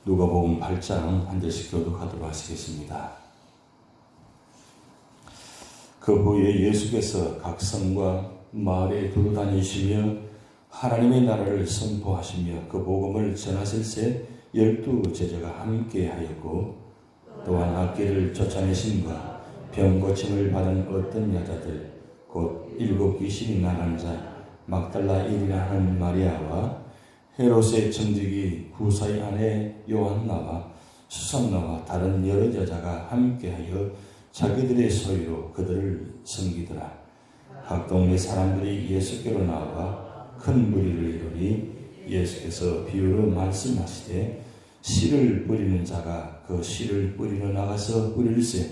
누가복음 8장 한 절씩 교독하도록 하시겠습니다. 그 후에 예수께서 각 성과 마을에 두루 다니시며 하나님의 나라를 선포하시며 그 복음을 전하실새 12 제자가 함께 하였고, 또한 악귀를 쫓아내심과 병 고침을 받은 어떤 여자들 곧 7 귀신이 나간 자 막달라 일이라 하는 마리아와 헤롯의 청지기 구사의 아내 요한나와 수산나와 다른 여러 여자가 함께하여 자기들의 소유로 그들을 섬기더라. 각 동네 사람들이 예수께로 나와 큰 무리를 이루니 예수께서 비유로 말씀하시되 씨를 뿌리는 자가 그 씨를 뿌리러 나가서 뿌릴새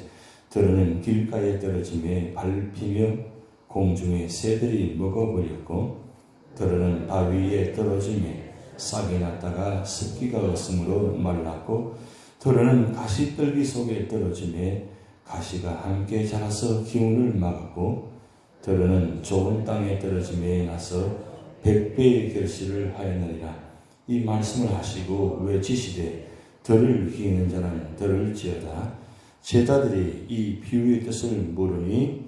들으는 길가에 떨어짐에 밟히며 공중에 새들이 먹어버렸고, 들으는 바위에 떨어짐에 싹이 났다가 습기가 없으므로 말랐고, 들으는 가시떨기 속에 떨어짐에 가시가 함께 자라서 기운을 막았고, 들으는 좋은 땅에 떨어짐에 나서 100배의 결실을 하였느니라. 이 말씀을 하시고 외치시되 들을 귀 있는 자는 들을지어다. 제자들이 이 비유의 뜻을 모르니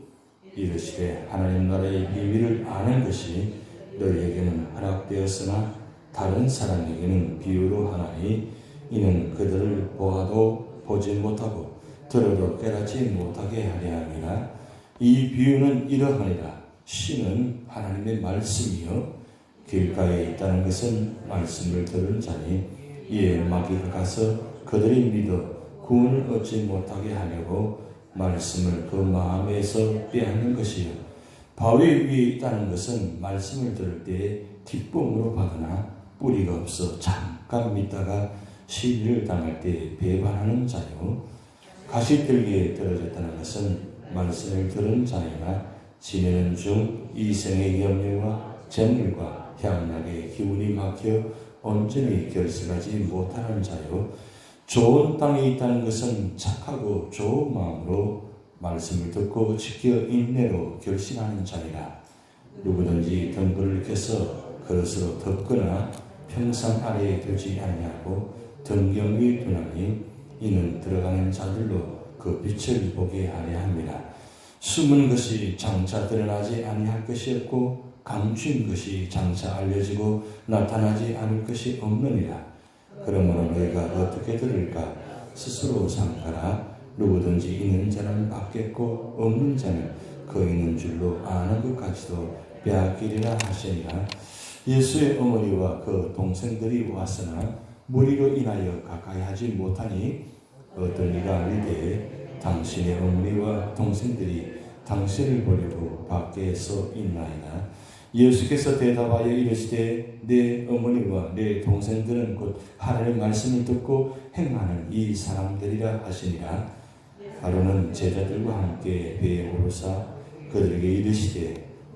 이르시되 하나님 나라의 비밀을 아는 것이 너희에게는 허락되었으나 다른 사람에게는 비유로 하나니 이는 그들을 보아도 보지 못하고 들어도 깨닫지 못하게 하려 함이라. 이 비유는 이러하니라. 씨는 하나님의 말씀이요 길가에 있다는 것은 말씀을 들은 자니 이에 마귀가 가서 그들이 믿어 구원을 얻지 못하게 하려고 말씀을 그 마음에서 빼앗는 것이요 바위 위에 있다는 것은 말씀을 들을 때에 뒷봉으로 받으나 뿌리가 없어 잠깐 믿다가 시비를 당할 때 배반하는 자요 가시떨기에 떨어졌다는 것은 말씀을 들은 자이나 지내는 중 이생의 염려와 재물과 향락의 기운이 막혀 온전히 결실하지 못하는 자요 좋은 땅에 있다는 것은 착하고 좋은 마음으로 말씀을 듣고 지켜 인내로 결실하는 자니라. 누구든지 등불을 켜서 그릇으로 덮거나 평상 아래에 두지 아니하고 등경 위에 두나니 이는 들어가는 자들로 그 빛을 보게 하려 함이라. 숨은 것이 장차 드러나지 아니할 것이 없고 감추인 것이 장차 알려지고 나타나지 않을 것이 없느니라. 그러므로 너희가 어떻게 들을까 스스로 삼가라. 누구든지 있는 자는 받겠고 없는 자는 그 있는 줄로 아는 것까지도 빼앗기리라 하시니라. 예수의 어머니와 그 동생들이 왔으나 무리로 인하여 가까이 하지 못하니 어떤 이가 이르되 당신의 어머니와 동생들이 당신을 보려고 밖에 서 있나이다. 예수께서 대답하여 이르시되 내 어머니와 내 동생들은 곧 하나님의 말씀을 듣고 행하는 이 사람들이라 하시니라. 바로는 제자들과 함께 배에 오르사 그들에게 이르시되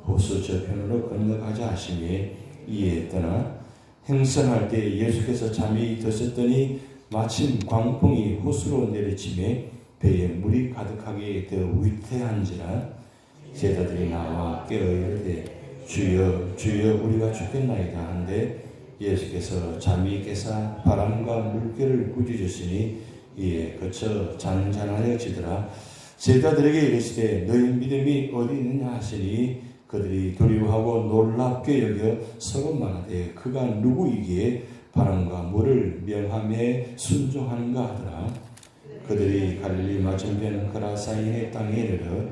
호수 저편으로 건너가자 하시니 이에 떠나 행선할 때 예수께서 잠이 드셨더니 마침 광풍이 호수로 내리침에 배에 물이 가득하게 되어 위태한지라. 제자들이 나와 깨어 이르되 주여 주여 우리가 죽겠나이다 한데 예수께서 잠이 깨사 바람과 물결을 꾸짖으시니 이에 그쳐 잔잔하여지더라. 제자들에게 이르시되 너희 믿음이 어디 있느냐 하시니 그들이 두려워하고 놀랍게 여겨 서로 말하되 그가 누구이기에 바람과 물을 명함에 순종하는가 하더라. 그들이 갈릴리 맞은편 그라사인의 땅에 이르러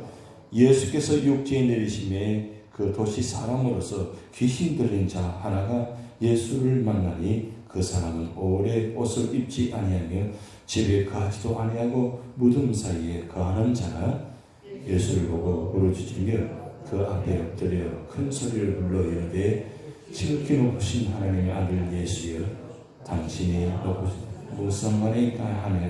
예수께서 육지에 내리심에 그 도시 사람으로서 귀신 들린 자 하나가 예수를 만나니 그 사람은 오래 옷을 입지 아니하며 집에 거하지도 아니하고 무덤 사이에 거하는 자라. 예수를 보고 부르짖으며 그 앞에 엎드려 큰 소리를 불러 이르되 지극히 높으신 하나님의 아들 예수여 당신이 무슨 말이니까 하며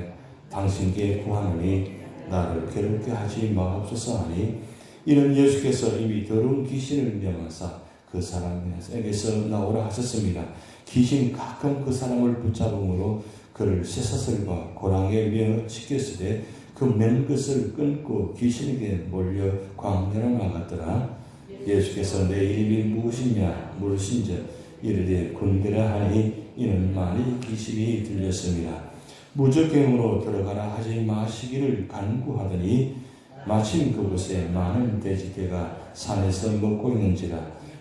당신께 구하노니 나를 괴롭게 하지 마옵소서 하니 이는 예수께서 이미 더러운 귀신을 명하사 그 사람에게서 나오라 하셨습니다. 귀신이 가끔 그 사람을 붙잡음으로 그를 쇠사슬과 고랑에 매어 찢겼으되 그 맨 것을 끊고 귀신에게 몰려 광야로 나갔더라. 예수께서 내 이름이 무엇이냐 물으신즉 이르되 군대라 하니 이는 많이 기심이 들렸습니다. 무적경으로 들어가라 하지 마시기를 간구하더니 마침 그곳에 많은 돼지떼가 산에서 먹고 있는지라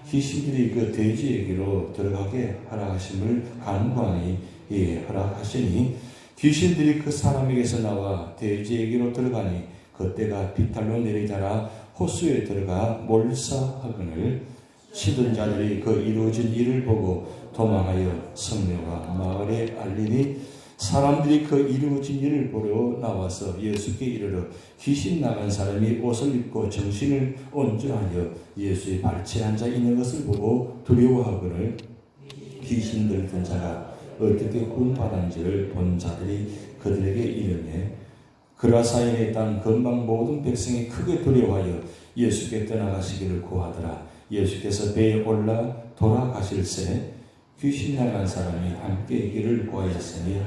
귀신들이 그 돼지에게로 들어가게 허락하심을 간구하니 이에 허락하시니 귀신들이 그 사람에게서 나와 돼지에게로 들어가니 그때가 비탈로 내리다라 호수에 들어가 몰사하거늘 치던 자들이 그 이루어진 일을 보고 도망하여 성내와 마을에 알리니 사람들이 그 이루어진 일을 보러 나와서 예수께 이르러 귀신 나간 사람이 옷을 입고 정신을 온전하여 예수의 발치에 앉아 있는 것을 보고 두려워하거늘 귀신 들던 자가 어떻게 구원받았는지를 본 자들이 그들에게 이르매 그라사인의 땅 근방 모든 백성이 크게 두려워하여 예수께 떠나가시기를 구하더라. 예수께서 배에 올라 돌아가실새 귀신 나간 사람이 함께 있기를 구하였으니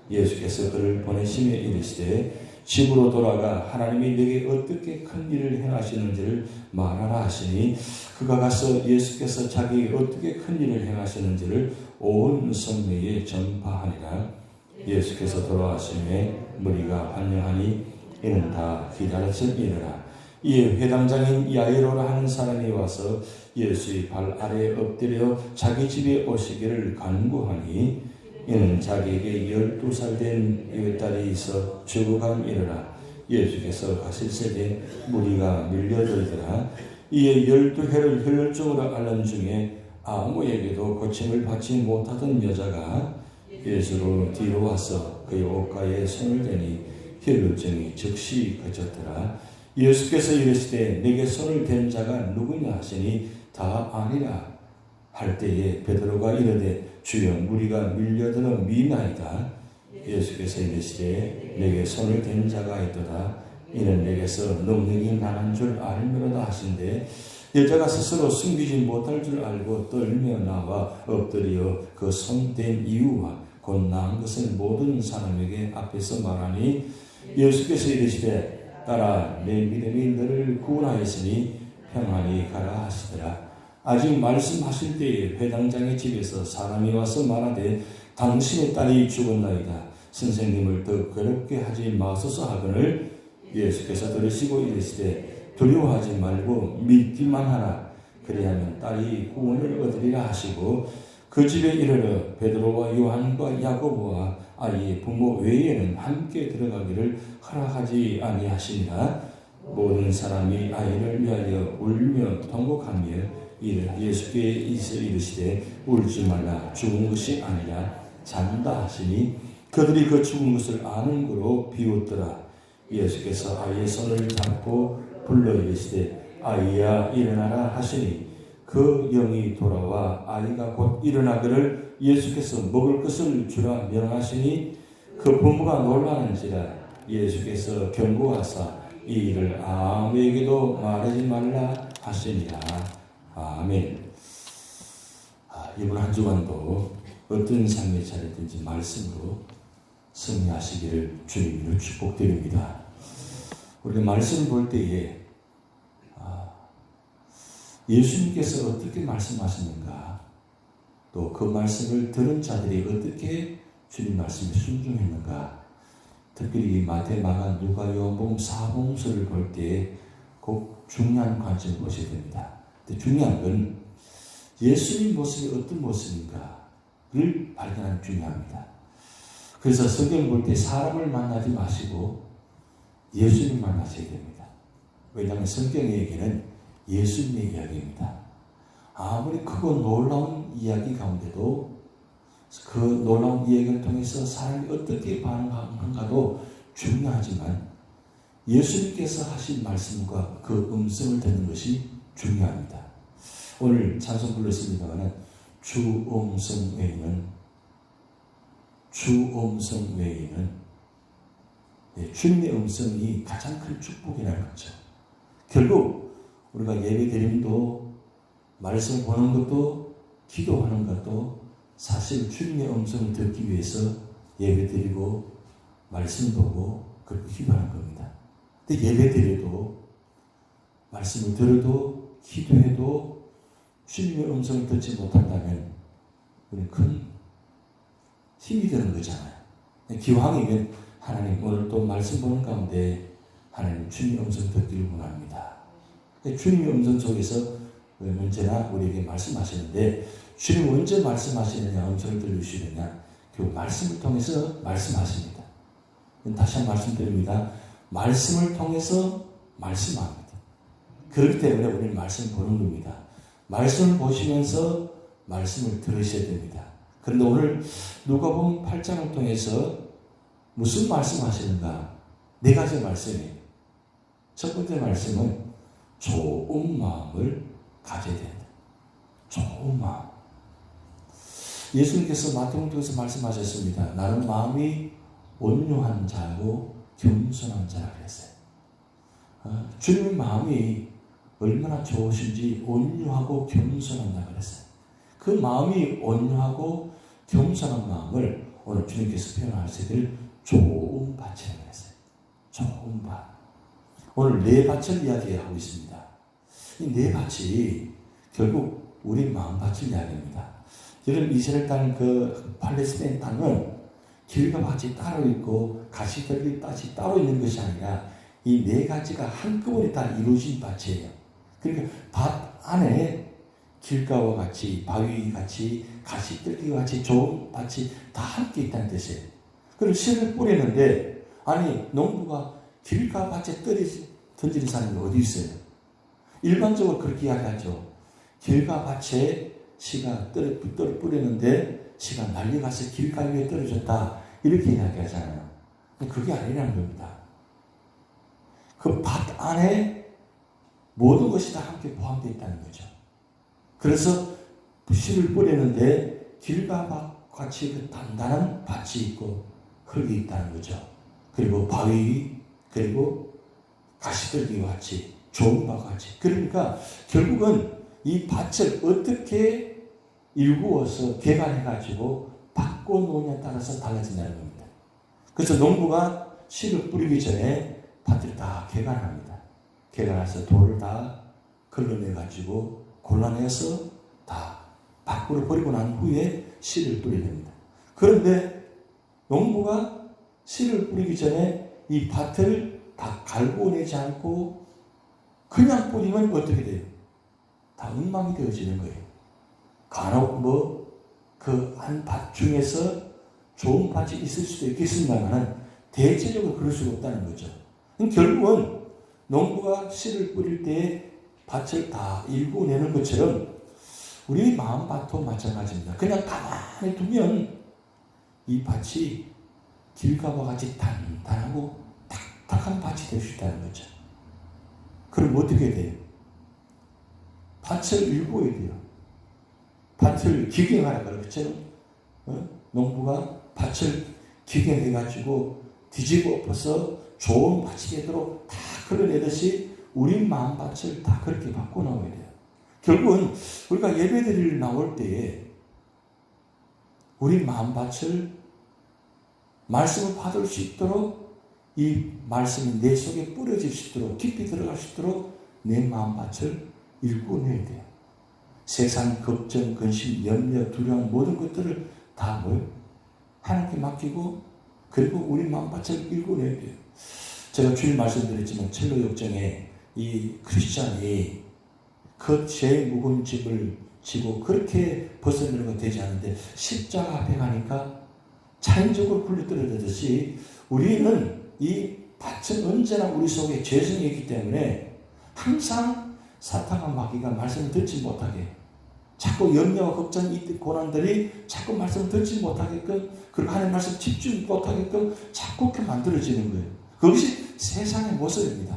예수께서 그를 보내시며 이르시되 집으로 돌아가 하나님이 네게 어떻게 큰 일을 행하시는지를 말하라 하시니 그가 가서 예수께서 자기에게 어떻게 큰 일을 행하시는지를 온 성내에 전파하니라. 예수께서 돌아가심에 무리가 환영하니 이는 다 기다렸음이니라. 이에 회당장인 야이로라 하는 사람이 와서 예수의 발 아래에 엎드려 자기 집에 오시기를 간구하니 이는 자기에게 12살 된 외딸이 있어 죽어감이르라. 예수께서 가실새에 무리가 밀려들더라. 이에 12해를 혈혈증으로 앓는 중에 아무에게도 고침을 받지 못하던 여자가 예수로 뒤로 와서 그의 옷가에 손을 대니 혈혈증이 즉시 그쳤더라. 예수께서 이르시되 내게 손을 댄 자가 누구냐 하시니 다 아니라 할 때에 베드로가 이르되 주여 무리가 밀려들어 미나이다. 예수께서 이르시되 내게 손을 댄 자가 있도다. 이는 내게서 능력이 나는 줄 알미로다 하신대 여자가 스스로 숨기지 못할 줄 알고 떨며 나와 엎드려 그 손 댄 이유와 곧 나은 것을 모든 사람에게 앞에서 말하니 예수께서 이르시되 따라 내 믿음이 너를 구원하였으니 평안히 가라 하시더라. 아직 말씀하실 때에 회당장의 집에서 사람이 와서 말하되 당신의 딸이 죽었나이다. 선생님을 더 괴롭게 하지 마소서 하거늘 예수께서 들으시고 이르시되 두려워하지 말고 믿기만 하라. 그리하면 딸이 구원을 얻으리라 하시고 그 집에 이르러 베드로와 요한과 야고보와 아이의 부모 외에는 함께 들어가기를 허락하지 아니하시니라. 모든 사람이 아이를 위하여 울며 통곡하며 예수께 이르시되 울지 말라. 죽은 것이 아니라 잔다 하시니 그들이 그 죽은 것을 아는 거로 비웃더라. 예수께서 아이의 손을 잡고 불러 이르시되 아이야 일어나라 하시니 그 영이 돌아와 아이가 곧 일어나기를 예수께서 먹을 것을 주라 명하시니 그 부모가 놀라는지라. 예수께서 경고하사 이 일을 아무에게도 말하지 말라 하시니라. 아멘. 이번 한 주간도 어떤 삶의 자리든지 말씀으로 승리하시기를 주님으로 축복드립니다. 우리가 말씀을 볼 때에 예수님께서 어떻게 말씀하시는가, 또 그 말씀을 들은 자들이 어떻게 주님 말씀에 순종했는가, 특별히 마태, 마가, 누가, 요한복음, 사복음서를 볼 때에 꼭 중요한 관점을 보셔야 됩니다. 근데 중요한 건 예수님 모습이 어떤 모습인가를 발견하는 게 중요합니다. 그래서 성경 볼 때 사람을 만나지 마시고 예수님 만나셔야 됩니다. 왜냐하면 성경의 얘기는 예수님의 이야기입니다. 아무리 크고 놀라운 이야기 가운데도 그 놀라운 이야기를 통해서 사람이 어떻게 반응하는가도 중요하지만 예수님께서 하신 말씀과 그 음성을 듣는 것이 중요합니다. 오늘 찬송 불렀습니다만 주 음성 외에는 주님의 음성이 가장 큰 축복이라는 거죠. 결국 우리가 예배 드림도 말씀 보는 것도 기도하는 것도 사실 주님의 음성을 듣기 위해서 예배 드리고 말씀 보고 그렇게 기도하는 겁니다. 근데 예배 드려도 말씀을 들어도 기도해도 주님의 음성을 듣지 못한다면 우리는 큰 힘이 되는 거잖아요. 기왕이면 하나님 오늘 또 말씀 보는 가운데 하나님 주님의 음성 듣기를 원합니다. 주님의 음성 속에서 언제나 우리에게 말씀하시는데 주님 언제 말씀하시느냐, 음성을 들려주시느냐, 그 말씀을 통해서 말씀하십니다. 다시 한번 말씀드립니다. 말씀을 통해서 말씀합니다. 그렇기 때문에 우리는 말씀을 보는 겁니다. 말씀을 보시면서 말씀을 들으셔야 됩니다. 그런데 오늘 누가복음 8장을 통해서 무슨 말씀하시는가? 4가지 말씀이에요. 첫 번째 말씀은 좋은 마음을 가져야 된다. 좋은 마음. 예수님께서 마태복음 통해서 말씀하셨습니다. 나는 마음이 온유한 자고 겸손한 자라 그랬어요. 주님의 마음이 얼마나 좋으신지 온유하고 겸손한다 그랬어요. 그 마음이 온유하고 겸손한 마음을 오늘 주님께서 표현하시기를 좋은 밭이라고 했어요. 좋은 밭. 오늘 4밭을 이야기하고 있습니다. 이 4밭이 결국 우리 마음밭을 이야기합니다. 여러분 이스라엘 땅 그 팔레스타인 땅은 길과 밭이 따로 있고 가시들이 밭이 따로 있는 것이 아니라 이 4가지가 한꺼번에 다 이루어진 밭이에요. 그러니까 밭 안에 길가와 같이 바위 같이 가시들기와 같이 좋은 밭이 다 함께 있다는 뜻이에요. 그리고 씨를 뿌리는데 아니 농부가 길가 밭에 던지는 사람이 어디 있어요? 일반적으로 그렇게 이야기하죠. 길가 밭에 씨가 뿌리는데 씨가 날려가서 길가 위에 떨어졌다 이렇게 이야기하잖아요. 그게 아니라는 겁니다. 그 밭 안에 모든 것이 다 함께 포함되어 있다는 거죠. 그래서 씨를 뿌리는데 길가 밭같이 그 단단한 밭이 있고 흙이 있다는 거죠. 그리고 바위 그리고 가시들기와 같이 좋은 밭과 같이. 그러니까 결국은 이 밭을 어떻게 일구어서 개간해가지고 바꿔놓느냐에 따라서 달라진다는 겁니다. 그래서 농부가 씨를 뿌리기 전에 밭을 다 개간합니다. 개간해서 돌을 다 걸러내가지고 골라내서 다 밖으로 버리고 난 후에 씨를 뿌리게 됩니다. 그런데 농부가 씨를 뿌리기 전에 이 밭을 다 갈고내지 않고 그냥 뿌리면 어떻게 돼요? 다 엉망이 되어지는 거예요. 간혹 그 한 밭 중에서 좋은 밭이 있을 수도 있겠습니다만 대체적으로 그럴 수가 없다는 거죠. 결국은 농부가 씨를 뿌릴 때 밭을 다 일구내는 것처럼 우리 마음밭도 마찬가지입니다. 그냥 가만히 두면 이 밭이 길가와 같이 단단하고 딱딱한 밭이 될 수 있다는 거죠. 그럼 어떻게 돼요? 밭을 일구어야 돼요. 밭을 기경하라 그렇죠? 농부가 밭을 기경해가지고 뒤집어 엎어서 좋은 밭이 되도록 다 걸어내듯이 우리 마음밭을 다 그렇게 바꿔놓아야 돼요. 결국은 우리가 예배드리러 나올 때에 우리 마음밭을 말씀을 받을 수 있도록 이 말씀이 내 속에 뿌려질 수 있도록 깊이 들어갈 수 있도록 내 마음밭을 일궈내야 돼요. 세상 걱정, 근심, 염려, 두려움 모든 것들을 다 하나님께 맡기고 그리고 우리 마음밭을 일궈내야 돼요. 제가 주일 말씀드렸지만 첼로 역정에 이 크리스찬이 그 제일 무거운 짐을 지고 그렇게 벗어나는 건 되지 않는데 십자가 앞에 가니까 자연적으로 굴러떨어지듯이 우리는 이 밭은 언제나 우리 속에 죄성이 있기 때문에 항상 사탄과 마귀가 말씀을 듣지 못하게 자꾸 염려와 걱정, 고난들이 자꾸 말씀을 듣지 못하게끔 그리고 하나님 말씀 집중 못하게끔 자꾸 그렇게 만들어지는 거예요. 그것이 세상의 모습입니다.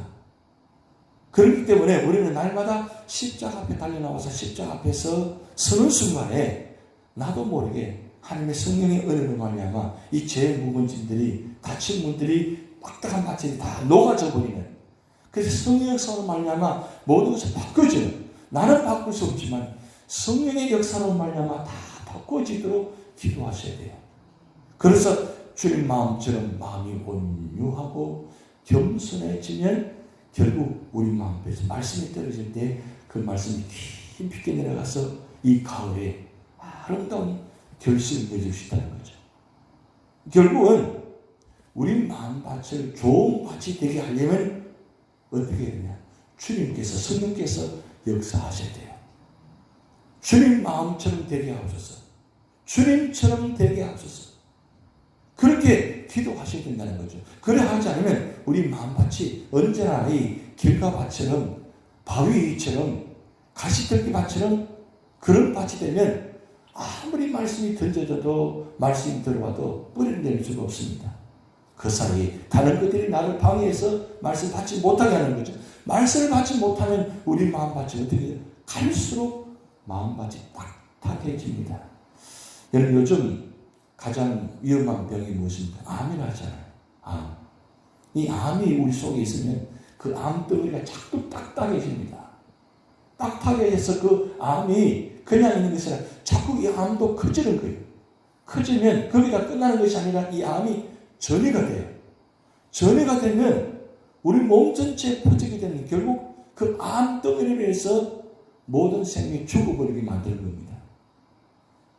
그렇기 때문에 우리는 날마다 십자가 앞에 달려나와서 십자가 앞에서 서는 순간에 나도 모르게 하나님의 성령의 은혜로 말미암아 이 죄의 무거운 짐들이 닫힌 문들이 빡빡한 밭이 다 녹아져 버리는 그래서 성령의 역사로 말미암아 모든 것이 바꿔지는 나는 바꿀 수 없지만 성령의 역사로 말미암아 다 바꿔지도록 기도하셔야 돼요. 그래서 주님 마음처럼 마음이 온유하고 겸손해지면 결국 우리 마음에서 말씀이 떨어질 때 그 말씀이 깊이 내려가서 이 가을에 아름다운 결실을 맺으시다는 거죠. 결국은 우리 마음밭을 좋은 밭이 되게 하려면 어떻게 해야 되냐? 주님께서, 성령께서 역사하셔야 돼요. 주님 마음처럼 되게 하옵소서. 주님처럼 되게 하옵소서. 그렇게 기도하셔야 된다는 거죠. 그래 하지 않으면 우리 마음밭이 언제나 이 길가밭처럼, 바위처럼, 가시떨기밭처럼 그런 밭이 되면 아무리 말씀이 던져져도, 말씀이 들어와도 뿌리를 낼 수가 없습니다. 그 사이 다른 것들이 나를 방해해서 말씀 받지 못하게 하는 거죠. 말씀을 받지 못하면 우리 마음밭이 어떻게 돼요? 갈수록 마음밭이 딱딱해집니다. 여러분, 요즘 가장 위험한 병이 무엇입니까? 암이라 하잖아요. 암. 이 암이 우리 속에 있으면 그 암덩어리가 자꾸 딱딱해집니다. 딱딱해져서 그 암이 그냥 있는 것이 아니라 자꾸 이 암도 커지는 거예요. 커지면 거기다 끝나는 것이 아니라 이 암이 전이가 돼요. 전이가 되면 우리 몸 전체에 퍼지게 되는, 결국 그 암덩어리로 해서 모든 생명이 죽어버리게 만드는 겁니다.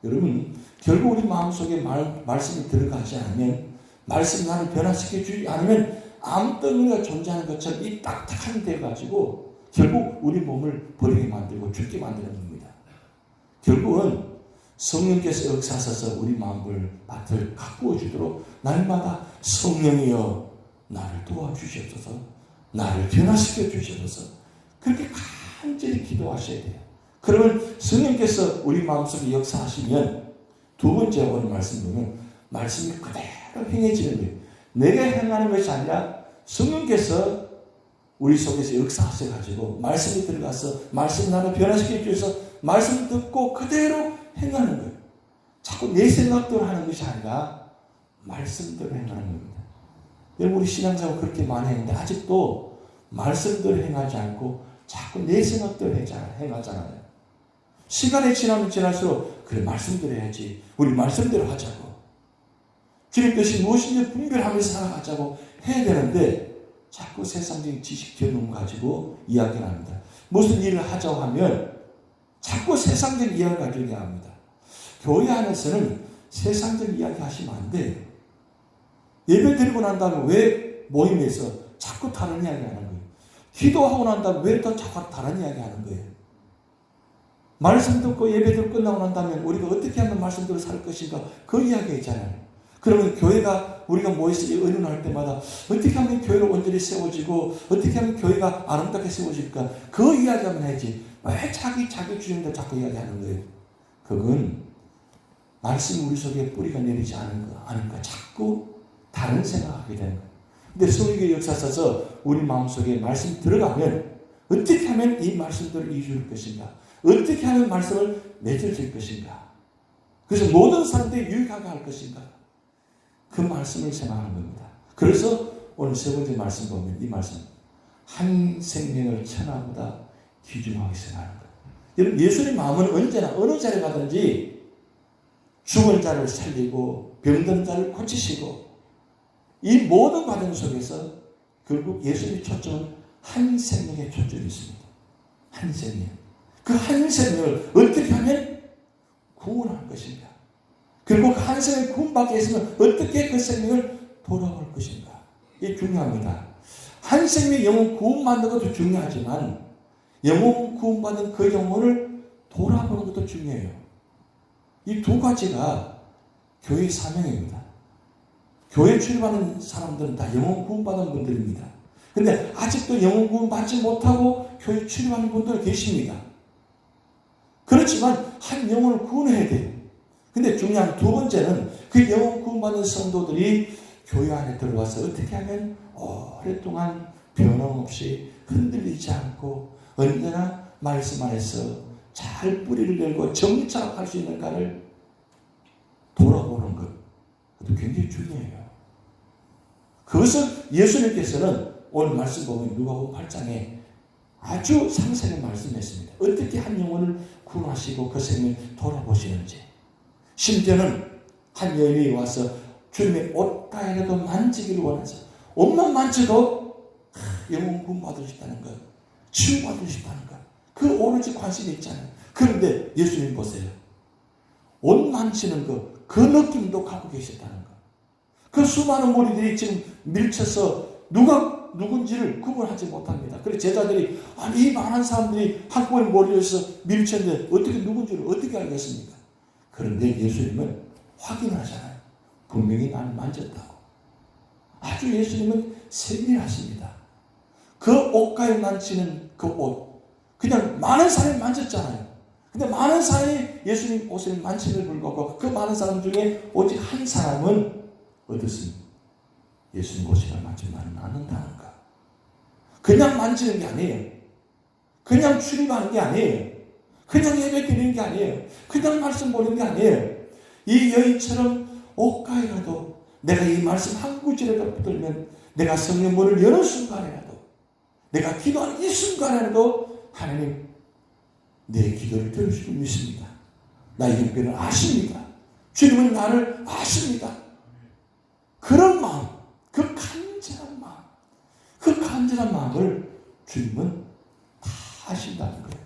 여러분, 결국 우리 마음속에 말씀이 들어가지 않으면, 말씀이 나를 변화시켜 주지 않으면 암덩어리가 존재하는 것처럼 이 딱딱한 데 가지고 결국 우리 몸을 버리게 만들고 죽게 만드는 겁니다. 결국은 성령께서 역사하셔서 우리 마음을 밭을 가꾸어 주도록 날마다 성령이여 나를 도와주시옵소서, 나를 변화시켜 주시옵소서, 그렇게 간절히 기도하셔야 돼요. 그러면 성령께서 우리 마음속에 역사하시면 두 번째 오늘 말씀 보면 말씀이 그대로 행해지는 거예요. 내가 행하는 것이 아니라 성령께서 우리 속에서 역사하셔가지고 말씀이 들어가서 말씀 나를 변화시켜 주셔서 말씀 듣고 그대로 행하는 거예요. 자꾸 내 생각대로 하는 것이 아니라 말씀대로 행하는 겁니다. 여러분, 우리 신앙생활 그렇게 많이 했는데 아직도 말씀대로 행하지 않고 자꾸 내 생각대로 행하잖아요. 시간이 지나면 지날수록 그래, 말씀대로 해야지, 우리 말씀대로 하자고, 주님 뜻이 무엇인지 분별하면서 살아가자고 해야 되는데 자꾸 세상적인 지식 경험 가지고 이야기를 합니다. 무슨 일을 하자고 하면 자꾸 세상적인 이야기를 가지고 이야기합니다. 교회 안에서는 세상적인 이야기 하시면 안 돼요. 예배 드리고 난 다음에 왜 모임에서 자꾸 다른 이야기 하는 거예요? 기도하고 난 다음에 왜 또 자꾸 다른 이야기 하는 거예요? 말씀 듣고 예배 듣고 끝나고 난 다음에 우리가 어떻게 하면 말씀대로 살 것인가, 그 이야기 있잖아요. 그러면 교회가, 우리가 모여서 의논할 때마다 어떻게 하면 교회가 온전히 세워지고 어떻게 하면 교회가 아름답게 세워질까, 그 이야기하면 해야지 왜 자기 주인들 자꾸 이야기하는 거예요? 그건 말씀이 우리 속에 뿌리가 내리지 않을까 자꾸 다른 생각하게 되는 거예요. 근데 성령의 역사에서 우리 마음속에 말씀이 들어가면 어떻게 하면 이 말씀들을 이루어질 것인가, 어떻게 하면 말씀을 맺어질 것인가, 그래서 모든 사람들이 유익하게 할 것인가, 그 말씀을 생각하는 겁니다. 그래서 오늘 세 번째 말씀 보면 이 말씀, 한 생명을 천하보다 귀중하게 생각하는 거예요. 여러분, 예수님 마음은 언제나 어느 자리에 가든지 죽은 자를 살리고 병든 자를 고치시고, 이 모든 과정 속에서 결국 예수님의 초점은 한 생명에 초점이 있습니다. 한 생명. 그 한 생명을 어떻게 하면 구원할 것인가, 그리고 그 한 생명을 구원받게 했으면 어떻게 그 생명을 돌아올 것인가, 이게 중요합니다. 한 생명의 영혼 구원받는 것도 중요하지만 영혼 구원받은 그 영혼을 돌아보는 것도 중요해요. 이 두 가지가 교회의 사명입니다. 교회 출입하는 사람들은 다 영혼 구원받은 분들입니다. 근데 아직도 영혼 구원 받지 못하고 교회 출입하는 분들 계십니다. 그렇지만 한 영혼을 구원해야 돼요. 근데 중요한 두 번째는 그 영혼 구원받은 성도들이 교회 안에 들어와서 어떻게 하면 오랫동안 변함없이 흔들리지 않고 언제나 말씀 안에서 잘 뿌리를 내고 정착할 수 있는가를 돌아보는 것, 그것도 굉장히 중요해요. 그것을 예수님께서는 오늘 말씀 보면 누가복음 8장에 아주 상세하게 말씀했습니다. 어떻게 한 영혼을 구원하시고 그 생명을 돌아보시는지. 심지어는 한 여인이 와서 주님의 옷 가에라도 만지기를 원해서 옷만 만져도 영혼 구원받을 수 있다는 것, 치유받을 수 있다는 것, 그 오로지 관심이 있잖아요. 그런데 예수님 보세요. 옷 만지는 그 느낌도 갖고 계셨다는 거. 그 수많은 무리들이 지금 밀쳐서 누가 누군지를 구분하지 못합니다. 그래서 제자들이 이 많은 사람들이 한꺼번에 몰려서 밀쳤는데 어떻게 누군지를 어떻게 알겠습니까? 그런데 예수님은 확인하잖아요. 분명히 나를 만졌다고. 아주 예수님은 세밀하십니다. 그 옷가에 만지는 그 옷, 그냥 많은 사람이 만졌잖아요. 근데 많은 사람이 예수님 옷을 만짐을 불구하고 그 많은 사람 중에 오직 한 사람은 어떻습니까? 예수님 옷을 만지면 나는 않는다는 거. 그냥 만지는 게 아니에요. 그냥 출입하는 게 아니에요. 그냥 예배 드리는 게 아니에요. 그냥 말씀 보는 게 아니에요. 이 여인처럼 옷가에라도 내가 이 말씀 한 구절이라도 붙들면 내가 성령 문을 여는 순간에라도 내가 기도하는 이 순간에라도 하나님 내 기도를 들으시고 믿습니다. 나의 형편을 아십니다. 주님은 나를 아십니다. 그런 마음, 그 간절한 마음, 그 간절한 마음을 주님은 다 아신다는 거예요.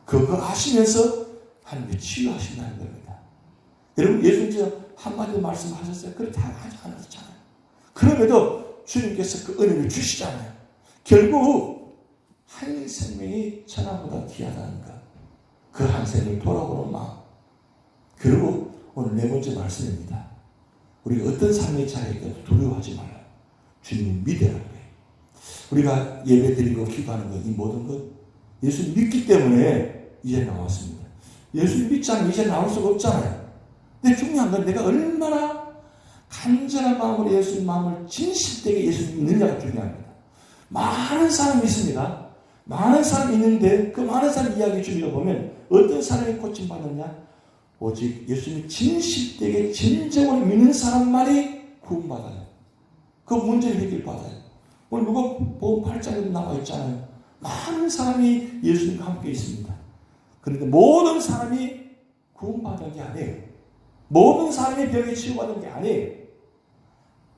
그거 아시면서 하나님께 치유하신다는 겁니다. 여러분 예수님 한마디로 말씀하셨어요. 그렇게 하지 않았잖아요. 그럼에도 주님께서 그 은혜를 주시잖아요. 결국 한 생명이 천하보다 귀하다는 것. 그 한 생명을 돌아보는 마음. 그리고 오늘 네 번째 말씀입니다. 우리가 어떤 삶의 차이가 두려워하지 말아요. 주님을 믿으라고 해요. 우리가 예배 드리고 기도하는 것, 이 모든 것 예수님 믿기 때문에 이제 나왔습니다. 예수님 믿지 않으면 이제 나올 수가 없잖아요. 근데 중요한 건 내가 얼마나 간절한 마음으로 예수님 마음을 진실되게 예수님 믿느냐가 중요합니다. 많은 사람이 있습니다. 많은 사람이 있는데 그 많은 사람 이야기 중에 보면 어떤 사람이 고침받느냐? 오직 예수님이 진실되게 진정으로 믿는 사람만이 구원받아요. 그 문제를 해결받아요. 오늘 누가복음 8장에도 나와 있잖아요. 많은 사람이 예수님과 함께 있습니다. 그런데 모든 사람이 구원받은 게 아니에요. 모든 사람이 병에 치유받은 게 아니에요.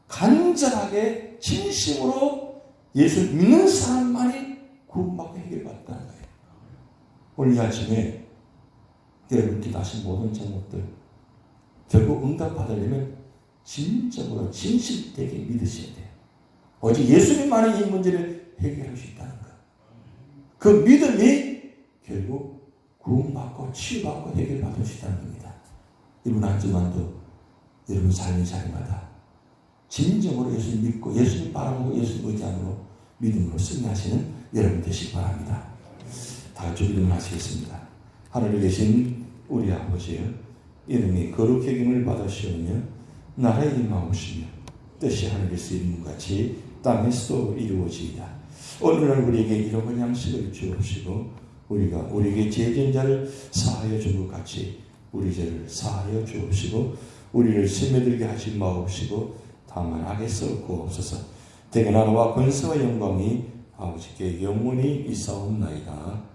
간절하게 진심으로 예수 믿는 사람만이 구원받고 해결받았다는 거예요. 오늘 이 아침에 여러분 기도하신 모든 제목들 결국 응답받으려면 진정으로 진실되게 믿으셔야 돼요. 오직 예수님만이 이 문제를 해결할 수 있다는 것. 그 믿음이 결국 구원받고 치유받고 해결받을 수 있다는 겁니다. 이번 한 주만도 여러분 삶의 자리마다 진정으로 예수님 믿고 예수님 바라보고 예수님 의지함으로 믿음으로 승리하시는 여러분 되시기 바랍니다. 다 같이 기도를 하시겠습니다. 하늘에 계신 우리 아버지여, 이름이 거룩히 여김을 받으시오며 나라의 임하오시며 뜻이 하늘에서 이룬 것 같이 땅에서도 이루어지이다. 오늘날 우리에게 이런 양식을 주옵시고 우리가 우리에게 죄진 자를 사하여 준 것 같이 우리 죄를 사하여 주옵시고 우리를 스며들게 하지 마옵시고 다만 악에 썩고 없어서 대개 나라와 권세와 영광이 아버지께 영원히 있사옵나이다.